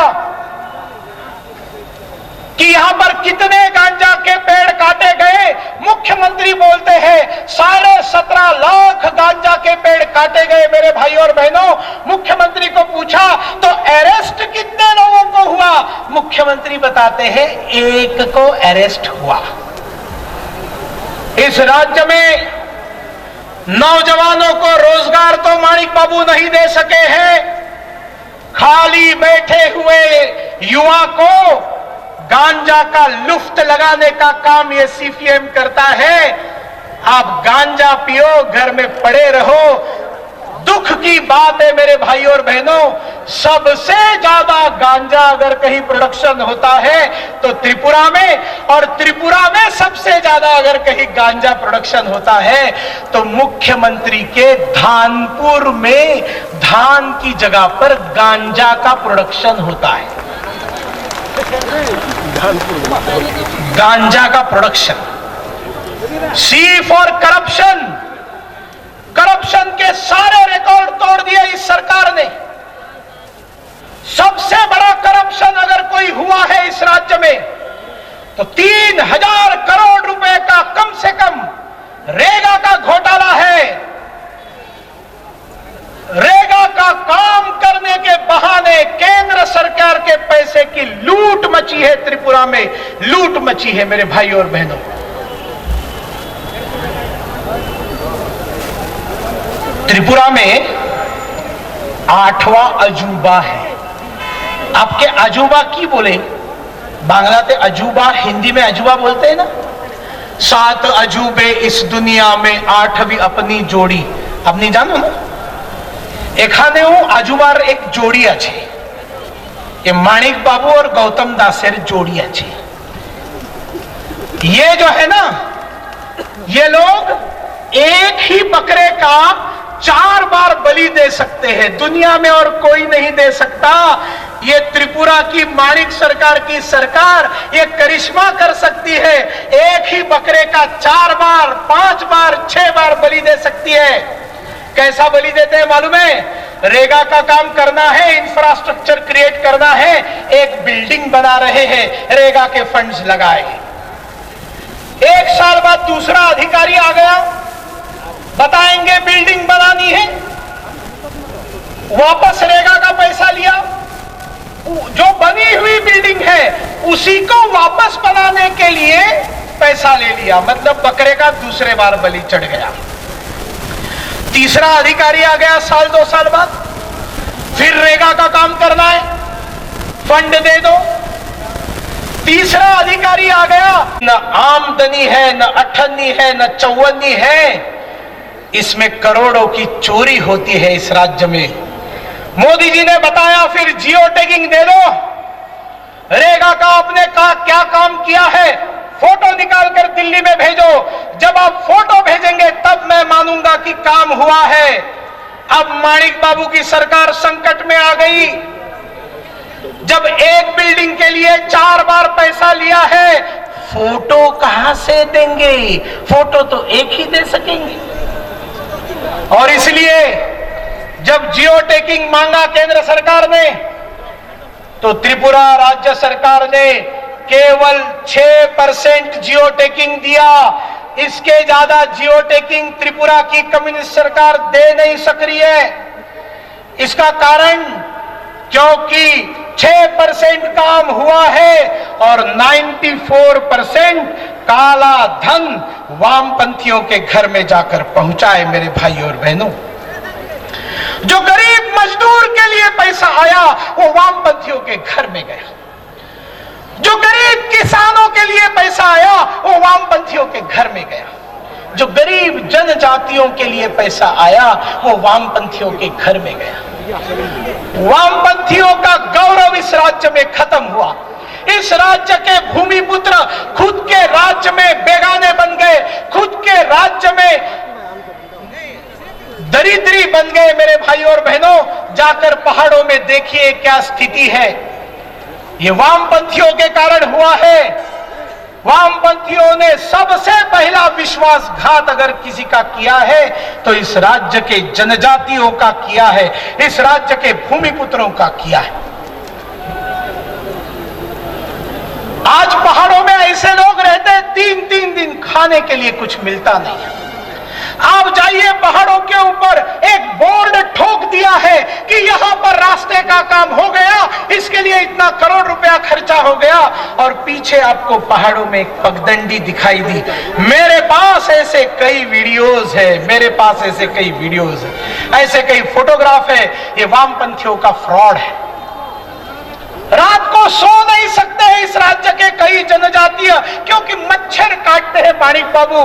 A: कि यहां पर कितने गांजा के पेड़ काटे गए, मुख्यमंत्री बोलते हैं 17.5 लाख गांजा के पेड़ काटे गए। मेरे भाई और बहनों, मुख्यमंत्री को पूछा तो अरेस्ट कितने लोगों को हुआ? मुख्यमंत्री बताते हैं 1 को अरेस्ट हुआ। इस राज्य में नौजवानों को रोजगार तो माणिक बाबू नहीं दे सके हैं। खाली बैठे हुए युवा को गांजा का लुफ्त लगाने का काम ये सीपीएम करता है। आप गांजा पियो, घर में पड़े रहो। दुख की बात है मेरे भाई और बहनों, सबसे ज्यादा गांजा अगर कहीं प्रोडक्शन होता है तो त्रिपुरा में, और त्रिपुरा में सबसे ज्यादा अगर कहीं गांजा प्रोडक्शन होता है तो मुख्यमंत्री के धानपुर में धान की जगह पर गांजा का प्रोडक्शन होता है। गांजा का production. See for corruption. Corruption के सारे रिकॉर्ड तोड़ दिए इस सरकार ने। सबसे बड़ा करप्शन अगर कोई हुआ है इस राज्य में तो 3000 करोड़ रुपए का कम से कम रेगा का घोटाला है। रेगा का काम करने के बहाने केंद्र सरकार के पैसे की लूट मची है। त्रिपुरा में लूट मची है मेरे भाई और बहनों। त्रिपुरा में 8वां अजूबा है। आपके अजूबा की बोले? बांग्लाते अजूबा, हिंदी में अजूबा बोलते हैं ना। 7 अजूबे इस दुनिया में, 8वीं अपनी जोड़ी। अपनी जानो ना, एखाने अजूबार एक जोड़ी আছে। ये माणिक बाबू और गौतम दासेर जोड़ी আছে। ये जो है ना, ये लोग एक ही बकरे का 4 बार बलि दे सकते हैं। दुनिया में और कोई नहीं दे सकता। ये त्रिपुरा की माणिक सरकार की सरकार ये करिश्मा कर सकती है। एक ही बकरे का 4 बार, 5 बार, 6 बार बलि दे सकती है। कैसा बलि देते हैं मालूम है? रेगा का काम करना है, इंफ्रास्ट्रक्चर क्रिएट करना है, एक बिल्डिंग बना रहे हैं, रेगा के फंड्स लगाए। 1 साल बाद दूसरा अधिकारी आ गया, बताएंगे बिल्डिंग बनानी है, वापस रेगा का पैसा लिया, जो बनी हुई बिल्डिंग है उसी को वापस बनाने के लिए पैसा ले लिया, मतलब बकरे का दूसरे बार बलि चढ़ गया। तीसरा अधिकारी आ गया साल 2 साल बाद, फिर रेगा का काम करना है, फंड दे दो। तीसरा अधिकारी आ गया, न आमदनी है, न अठन्नी है, न चौवन्नी है, इसमें करोड़ों की चोरी होती है इस राज्य में। मोदी जी ने बताया फिर जियो टैगिंग दे दो। रेगा का आपने क्या काम किया है, फोटो निकाल कर दिल्ली में भेजो। जब आप फोटो भेजेंगे तब मैं मानूंगा कि काम हुआ है। अब माणिक बाबू की सरकार संकट में आ गई। जब एक बिल्डिंग के लिए 4 बार पैसा लिया है, फोटो कहां से देंगे? फोटो तो एक ही दे सकेंगे। और इसलिए जब जियो टैगिंग मांगा केंद्र सरकार ने, तो त्रिपुरा राज्य सरकार ने केवल 6% जियो टैगिंग दिया। इसके ज्यादा जियो टैगिंग त्रिपुरा की कम्युनिस्ट सरकार दे नहीं सक रही है। इसका कारण क्योंकि 6% काम हुआ है और 94% काला धन वामपंथियों के घर में जाकर पहुंचा है। मेरे भाई और बहनों, जो गरीब मजदूर के लिए पैसा आया वो वामपंथियों के घर में गया। जो गरीब किसानों के लिए पैसा आया वो वामपंथियों के घर में गया। जो गरीब जनजातियों के लिए पैसा आया वो वामपंथियों के घर में गया। वामपंथियों का गौरव इस राज्य में खत्म हुआ। इस राज्य के भूमिपुत्र खुद के राज्य में बेगाने बन गए, खुद के राज्य में दरिद्री बन गए। मेरे भाई और बहनों, जाकर पहाड़ों में देखिए क्या स्थिति है। ये वामपंथियों के कारण हुआ है। वामपंथियों ने सबसे पहला विश्वासघात अगर किसी का किया है तो इस राज्य के जनजातियों का किया है, इस राज्य के भूमिपुत्रों का किया है। आज पहाड़ों में ऐसे लोग रहते हैं 3-3 दिन खाने के लिए कुछ मिलता नहीं है। आप जाइए पहाड़ों के ऊपर, एक बोर्ड ठोक दिया है कि यहां पर रास्ते का काम हो गया, इसके लिए इतना करोड़ रुपया खर्चा हो गया, और पीछे आपको पहाड़ों में एक पगडंडी दिखाई दी। मेरे पास ऐसे कई वीडियोस है, मेरे पास ऐसे कई वीडियोस है, ऐसे कई फोटोग्राफ है। ये वामपंथियों का फ्रॉड है। रात को सो नहीं सकते हैं इस राज्य के कई जनजातीय, क्योंकि मच्छर काटते हैं। माणिक बाबू,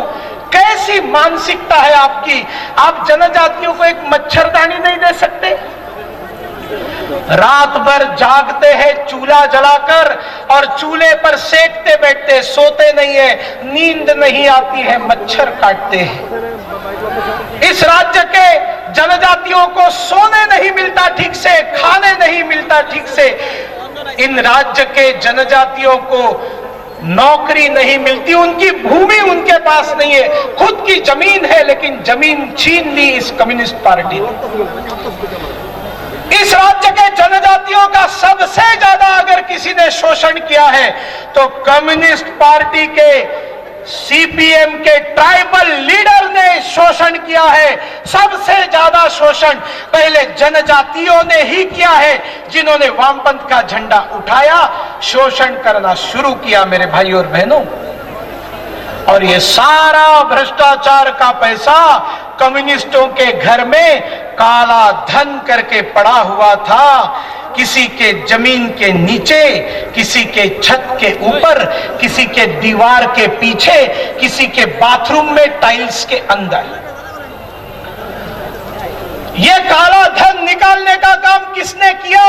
A: कैसी मानसिकता है आपकी? आप जनजातियों को एक मच्छरदानी नहीं दे सकते? रात भर जागते हैं चूल्हा जलाकर और चूल्हे पर सेकते बैठते, सोते नहीं है, नींद नहीं आती है, मच्छर काटते हैं। इस राज्य के जनजातियों को सोने नहीं मिलता ठीक से, खाने नहीं मिलता ठीक से। इन राज्य के जनजातियों को नौकरी नहीं मिलती, उनकी भूमि उनके पास नहीं है, खुद की जमीन है लेकिन जमीन छीन ली इस कम्युनिस्ट पार्टी ने। इस राज्य के जनजातियों का सबसे ज्यादा अगर किसी ने शोषण किया है तो कम्युनिस्ट पार्टी के सीपीएम के ट्राइबल लीडर ने शोषण किया है। सबसे ज्यादा शोषण पहले जनजातियों ने ही किया है, जिन्होंने वामपंथ का झंडा उठाया, शोषण करना शुरू किया। मेरे भाई और बहनों, और ये सारा भ्रष्टाचार का पैसा कम्युनिस्टों के घर में काला धन करके पड़ा हुआ था। किसी के जमीन के नीचे, किसी के छत के ऊपर, किसी के दीवार के पीछे, किसी के बाथरूम में टाइल्स के अंदर। यह काला धन निकालने का काम किसने किया?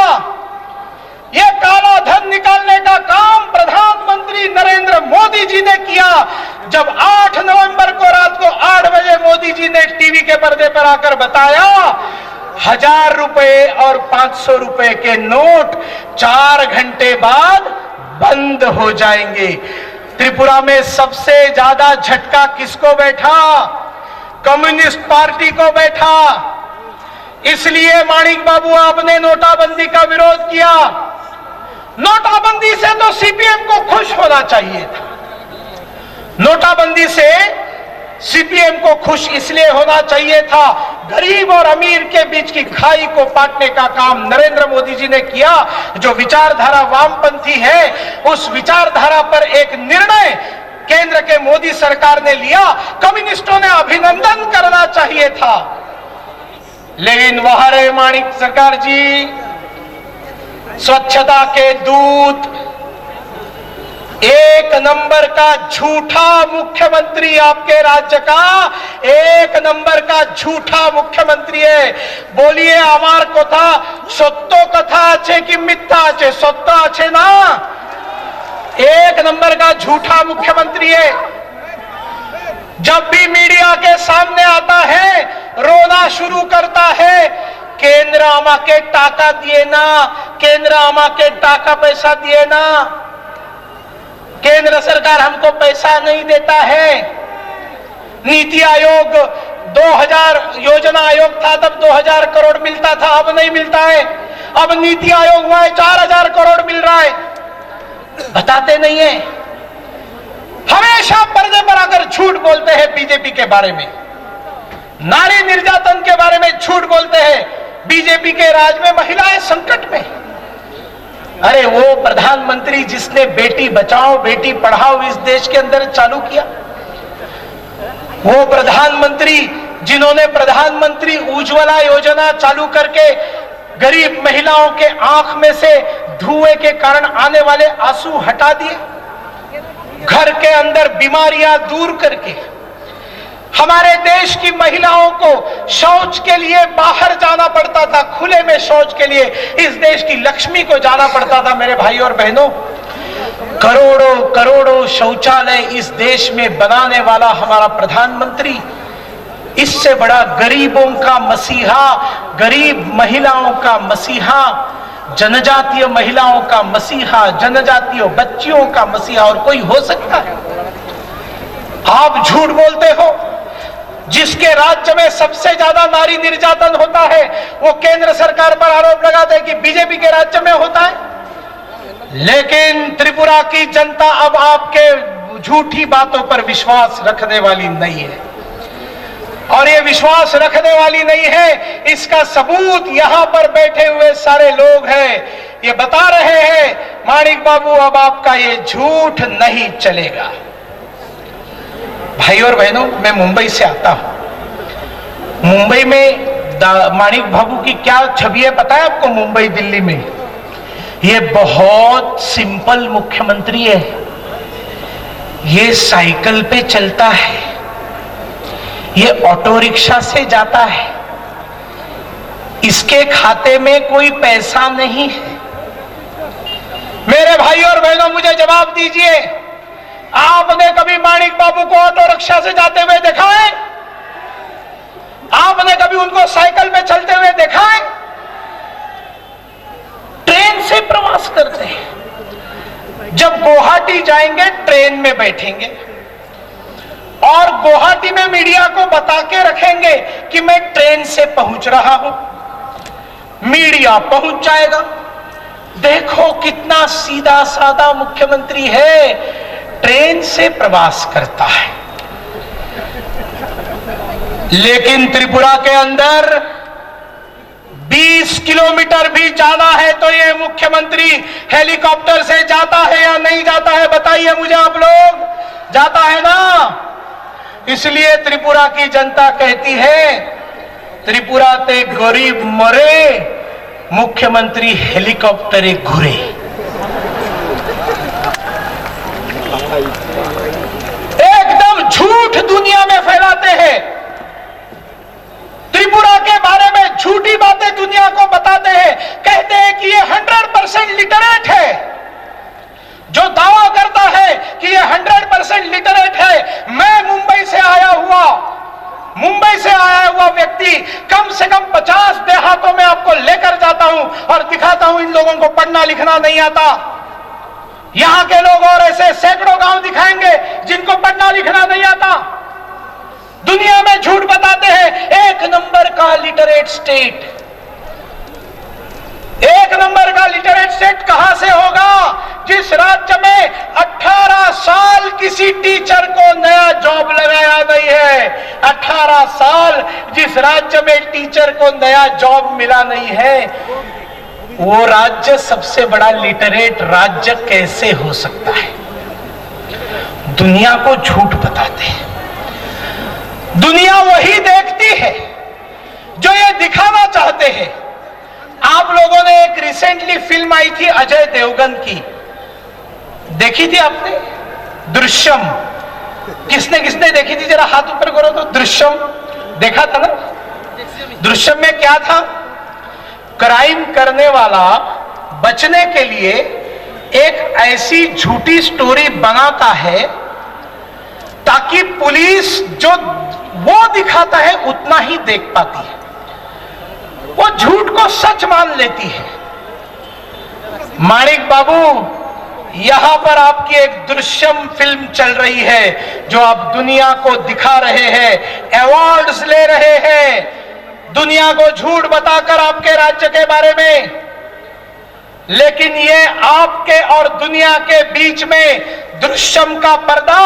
A: यह काला धन निकालने का काम प्रधानमंत्री नरेंद्र मोदी जी ने किया। जब 8 नवंबर को रात को 8 बजे मोदी जी ने टीवी के पर्दे पर आकर बताया 1000 रुपए और 500 रुपए के नोट 4 घंटे बाद बंद हो जाएंगे। त्रिपुरा में सबसे ज्यादा झटका किसको बैठा? कम्युनिस्ट पार्टी को बैठा। इसलिए माणिक बाबू, आपने नोटाबंदी का विरोध किया। नोटाबंदी से तो सीपीएम को खुश होना चाहिए था। नोटाबंदी से सीपीएम को खुश इसलिए होना चाहिए था, गरीब और अमीर के बीच की खाई को पाटने का काम नरेंद्र मोदी जी ने किया। जो विचारधारा वामपंथी है, उस विचारधारा पर एक निर्णय केंद्र के मोदी सरकार ने लिया। कम्युनिस्टों ने अभिनंदन करना चाहिए था, लेकिन वह रे माणिक सरकार जी, स्वच्छता के दूत, एक नंबर का झूठा मुख्यमंत्री, आपके राज्य का एक नंबर का झूठा मुख्यमंत्री है। बोलिए आमार कोथा सत्य कथा आछे कि मिथ्या आछे? सत्य आछे ना। एक नंबर का झूठा मुख्यमंत्री है। जब भी मीडिया के सामने आता है, रोना शुरू करता है, केंद्र आमाके टाका दिए ना, केंद्र आमाके टाका पैसा दिए ना, केंद्र सरकार हमको पैसा नहीं देता है। नीति आयोग 2000 योजना आयोग था, तब 2000 करोड़ मिलता था, अब नहीं मिलता है। अब नीति आयोग हुआ है, 4000 करोड़ मिल रहा है। बताते नहीं है। हमेशा पर्दे पर आकर झूठ बोलते हैं बीजेपी के बारे में, नारी निर्यातन के बारे में झूठ बोलते हैं। बीजेपी के राज में महिलाएं संकट में। अरे वो प्रधानमंत्री जिसने बेटी बचाओ बेटी पढ़ाओ इस देश के अंदर चालू किया, वो प्रधानमंत्री जिन्होंने प्रधानमंत्री उज्ज्वला योजना चालू करके गरीब महिलाओं के आंख में से धुएं के कारण आने वाले आंसू हटा दिए, घर के अंदर बीमारियां दूर करके, हमारे देश की महिलाओं को शौच के लिए बाहर जाना पड़ता था, खुले में शौच के लिए इस देश की लक्ष्मी को जाना पड़ता था। मेरे भाई और बहनों, करोड़ों करोड़ों शौचालय इस देश में बनाने वाला हमारा प्रधानमंत्री, इससे बड़ा गरीबों का मसीहा, गरीब महिलाओं का मसीहा, जनजातीय महिलाओं का मसीहा, जनजातीय बच्चियों का मसीहा और कोई हो सकता है? आप झूठ बोलते हो। जिसके राज्य में सबसे ज्यादा नारी निर्यातन होता है, वो केंद्र सरकार पर आरोप लगाते हैं कि बीजेपी के राज्य में होता है। लेकिन त्रिपुरा की जनता अब आपके झूठी बातों पर विश्वास रखने वाली नहीं है, और ये विश्वास रखने वाली नहीं है, इसका सबूत यहां पर बैठे हुए सारे लोग हैं। ये बता रहे हैं, माणिक बाबू अब आपका ये झूठ नहीं चलेगा। भाई और बहनों, मैं मुंबई से आता हूं। मुंबई में माणिक बाबू की क्या छवि है पता है आपको? मुंबई दिल्ली में ये बहुत सिंपल मुख्यमंत्री है। ये साइकिल पे चलता है, ये ऑटो रिक्शा से जाता है, इसके खाते में कोई पैसा नहीं है। मेरे भाई और बहनों, मुझे जवाब दीजिए, आपने कभी माणिक बाबू को ऑटो रिक्शा से जाते हुए देखा है? आपने कभी उनको साइकिल पे चलते हुए देखा है? ट्रेन से प्रवास करते हैं। जब गुवाहाटी जाएंगे ट्रेन में बैठेंगे और गुवाहाटी में मीडिया को बता के रखेंगे कि मैं ट्रेन से पहुंच रहा हूं। मीडिया पहुंच जाएगा। देखो कितना सीधा साधा मुख्यमंत्री है, ट्रेन से प्रवास करता है। लेकिन त्रिपुरा के अंदर 20 किलोमीटर भी जाना है तो ये मुख्यमंत्री हेलीकॉप्टर से जाता है या नहीं जाता है? बताइए मुझे आप लोग। जाता है ना? इसलिए त्रिपुरा की जनता कहती है, त्रिपुरा ते गरीब मरे, मुख्यमंत्री हेलीकॉप्टर घुरे। एकदम झूठ दुनिया में फैलाते हैं। त्रिपुरा के बारे में झूठी बातें दुनिया को बताते हैं। कहते हैं कि ये 100% लिटरेट है। जो दावा करता है कि ये 100% लिटरेट है, मैं मुंबई से आया हुआ व्यक्ति कम से कम 50 देहातों में आपको लेकर जाता हूं और दिखाता हूं इन लोगों को पढ़ना लिखना नहीं आता। यहां के लोग और ऐसे सैकड़ों गांव दिखाएंगे जिनको पढ़ना लिखना नहीं आता। दुनिया में झूठ बताते हैं। एक नंबर का लिटरेट स्टेट, एक नंबर का लिटरेट स्टेट कहां से होगा? जिस राज्य में 18 साल किसी टीचर को नया जॉब लगाया नहीं है। 18 साल जिस राज्य में टीचर को नया जॉब मिला नहीं है, वो राज्य सबसे बड़ा लिटरेट राज्य कैसे हो सकता है? दुनिया को झूठ बताते हैं। दुनिया वही देखती है जो ये दिखाना चाहते हैं। आप लोगों ने एक रिसेंटली फिल्म आई थी अजय देवगन की, देखी थी आपने? दृश्यम। किसने किसने देखी थी? जरा हाथ ऊपर करो तो। दृश्यम देखा था ना? दृश्यम में क्या था? क्राइम करने वाला बचने के लिए एक ऐसी झूठी स्टोरी बनाता है ताकि पुलिस जो वो दिखाता है उतना ही देख पाती है, वो झूठ को सच मान लेती है। माणिक बाबू, यहां पर आपकी एक दृश्यम फिल्म चल रही है जो आप दुनिया को दिखा रहे हैं, अवार्ड्स ले रहे हैं, दुनिया को झूठ बताकर आपके राज्य के बारे में। लेकिन ये आपके और दुनिया के बीच में दृश्यम का पर्दा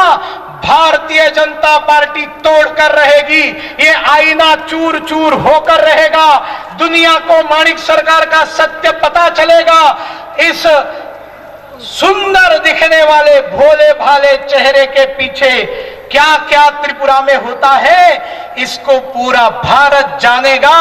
A: भारतीय जनता पार्टी तोड़कर रहेगी। ये आईना चूर चूर होकर रहेगा। दुनिया को माणिक सरकार का सत्य पता चलेगा। इस सुंदर दिखने वाले भोले भाले चेहरे के पीछे क्या क्या त्रिपुरा में होता है, इसको पूरा भारत जानेगा।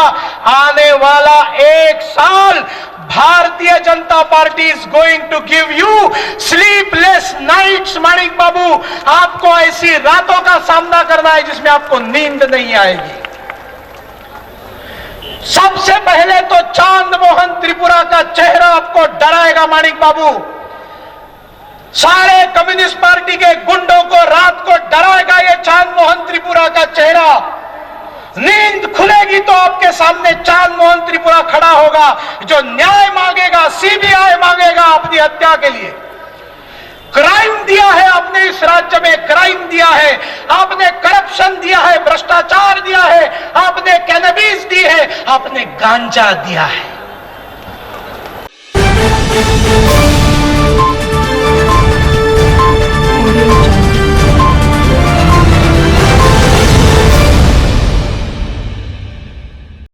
A: आने वाला एक साल Bharatiya Janata Party is going to give you sleepless nights. Manik Babu, आपको ऐसी रातों का सामना करना है जिसमें आपको नींद नहीं आएगी। सबसे पहले तो चांद मोहन त्रिपुरा का चेहरा आपको डराएगा। माणिक बाबू, सारे कम्युनिस्ट पार्टी के गुंडों को रात को डराएगा ये चांद मोहन त्रिपुरा का चेहरा। नींद खुलेगी तो आपके सामने चांद मोहन त्रिपुरा खड़ा होगा जो न्याय मांगेगा, सीबीआई मांगेगा अपनी हत्या के लिए। क्राइम दिया है आपने इस राज्य में, क्राइम दिया है आपने, करप्शन दिया है, भ्रष्टाचार दिया है आपने, कैनबिस दी है आपने, गांजा दिया है।